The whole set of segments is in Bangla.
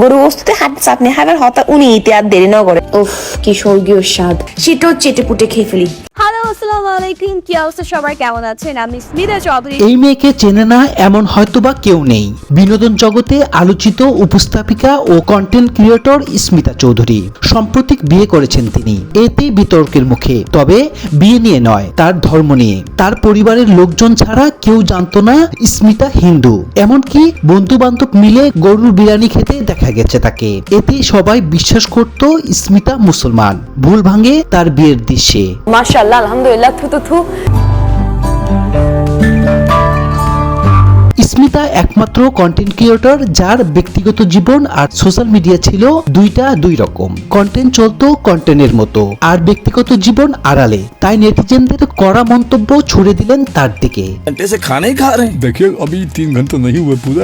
গরু বস্তুতে হাত চাটনি খাবার হতা উনি ইতে আর দেরি ন করে। উফ কি স্বর্গীয় স্বাদ, সেটাও চেটে পুটে খেয়ে ফেলি। হ্যালো আসসালামু আলাইকুম, কি অবস্থা সবার, কেমন আছেন? আমি স্মিতা চৌধুরী। এই মেয়েকে চেনে না এমন হয়তোবা কেউ নেই। বিনোদন জগতে আলোচিত উপস্থাপিকা ও কন্টেন্ট ক্রিয়েটর স্মিতা চৌধুরী সাম্প্রতিক বিয়ে করেছেন তিনি। এতে বিতর্কের মুখে, তবে বিয়ে নিয়ে নয়, তার ধর্ম নিয়ে। তার পরিবারের লোকজন ছাড়া কেউ জানতো না স্মিতা হিন্দু, এমনকি বন্ধু বান্ধব মিলে গরুর বিরিয়ানি খেতে দেখা গেছে তাকে। এতে সবাই বিশ্বাস করত স্মিতা মুসলমান। ভুল ভাঙে তার বিয়ের দৃশ্যে। মাশাআল্লাহ, আলহামদুলিল্লাহ, থু থু থু। স্মিতা একমাত্র কন্টেন্ট ক্রিয়েটর যার ব্যক্তিগত জীবন আর সোশ্যাল মিডিয়া ছিল দুই রকম। কন্টেন্ট চলতো কন্টেন্টের মতো, আর ব্যক্তিগত জীবন আড়ালে। তাই নেটিজেনদের কড়া মন্তব্য ছুড়ে দিলেন তার দিকে। घंटे से खाना ही खा रहे हैं। देखिए अभी 3 घंटे नहीं हुए पूरे,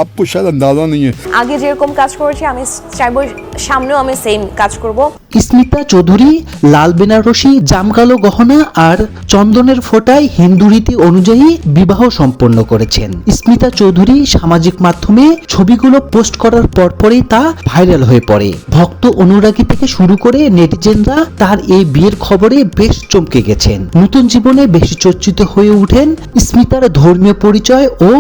आपको शायद अंदाजा नहीं है। আগে যেরকম কাজ করেছি আমি চাইবো সামনেও আমি সেম কাজ করব। স্মিতা চৌধুরী লাল বেনারসি, জামকালো গহনা আর চন্দনের ফোঁটায় হিন্দু রীতি অনুযায়ী বিবাহ সম্পন্ন করেছেন। স্মিতা চৌধুরী সামাজিক মাধ্যমে ছবিগুলো পোস্ট করার পরপরই তা ভাইরাল হয়ে পড়ে। ভক্ত অনুরাগী থেকে শুরু করে নেটিজেনরা তার এই বিয়ের খবরে বেশ চমকে গেছেন। নতুন জীবনে বেশি চর্চিত হয়ে ওঠেন স্মিতার ধর্মীয় পরিচয় ও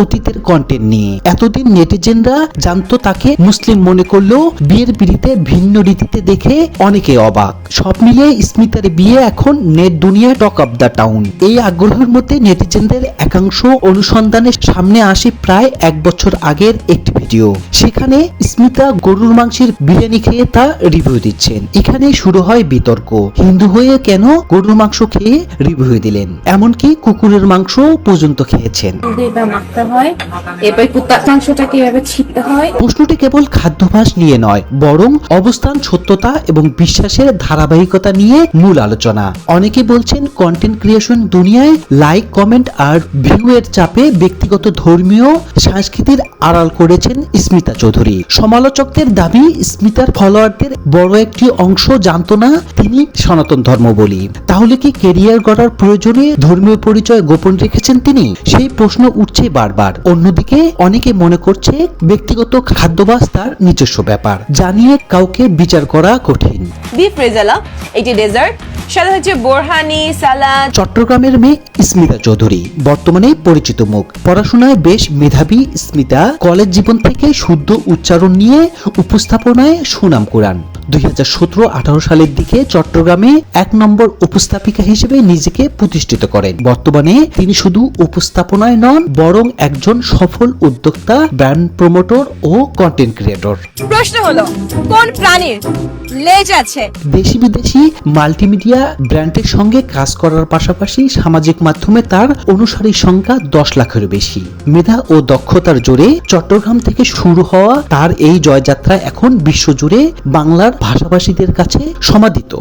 অতীতের কন্টেন্ট নিয়ে। এতদিন নেটিজেনরা জানতো তাকে মুসলিম মনে করলেও বিয়ের পিড়িতে ভিন্ন রীতিতে দেখে অনেকে অবাক। সব মিলিয়ে স্মিতার বিয়ে এখন নেট দুনিয়ায় টক অফ দ্য টাউন। এই আগ্রহের মধ্যে নেটিজেনদের একাংশ অনুসন্ধানের সামনে আসে প্রায় 1 বছর আগের একটি ভিডিও। সেখানে স্মিতা গরুর মাংসের বিরিয়ানি খেয়ে তা রিভিউ দিচ্ছেন। এখানেই শুরু হয় বিতর্ক। হিন্দু হয়ে কেন গরুর মাংস খেয়ে রিভিউ দিলেন? এমনকি কুকুরের মাংস পর্যন্ত খেয়েছেন। প্রশ্নটি কেবল খাদ্যাভ্যাস নিয়ে নয়, বরং অবস্থান, সত্যতা এবং বিশ্বাসের ধারাবাহিকতা নিয়ে মূল আলোচনা। অনেকে বলছেন কন্টেন্ট ক্রিয়েশন দুনিয়ায় লাইক, কমেন্ট আর ভিউ এর চাপে ব্যক্তিগত ধর্মীয় সংস্কৃতির আড়াল করেছেন স্মিতা চৌধুরী। সমালোচকদের দাবি স্মিতার ফলোয়ারদের বড় একটি অংশ জানতো না তিনি সনাতন ধর্মাবলম্বী। তাহলে কি ক্যারিয়ার গড়ার প্রয়োজনে ধর্মীয় পরিচয় গোপন রেখেছেন তিনি? সেই প্রশ্ন উঠছে বারবার। অন্যদিকে অনেকে মনে করছে ব্যক্তিগত খাদ্যাভ্যাস তার নিজস্ব ব্যাপার, জানিয়ে কাউকে বিচার করা কঠিন। বিফ রেজালা, এটি ডেজার্ট, সাথে হচ্ছে বোরহানি, সালাদ। চট্টগ্রামের মেয়ে স্মিতা চৌধুরী বর্তমানে পরিচিত মুখ। পড়াশোনায় বেশ মেধাবী স্মিতা কলেজ জীবন থেকে শুদ্ধ উচ্চারণ নিয়ে উপস্থাপনায় সুনাম কুড়ান। 2017-18 সালের দিকে চট্টগ্রামে 1 নম্বর উপস্থাপিকা হিসেবে নিজেকে প্রতিষ্ঠিত করেন। বর্তমানে তিনি শুধু উপস্থাপনায় নন, বরং একজন সফল উদ্যোক্তা, ব্র্যান্ড প্রমোটর ও কন্টেন্ট ক্রিয়েটর। প্রশ্ন হলো, কোন প্রাণীর লেজ আছে? দেশি বিদেশি মাল্টিমিডিয়া ব্র্যান্ডের সঙ্গে কাজ করার পাশাপাশি সামাজিক মাধ্যমে তার অনুসারীর সংখ্যা 10 লাখেরও বেশি। মেধা ও দক্ষতার জোরে চট্টগ্রাম থেকে শুরু হওয়া তার এই জয়যাত্রা এখন বিশ্বজুড়ে বাংলার ভাষাভাষীদের কাছে সমাদৃত।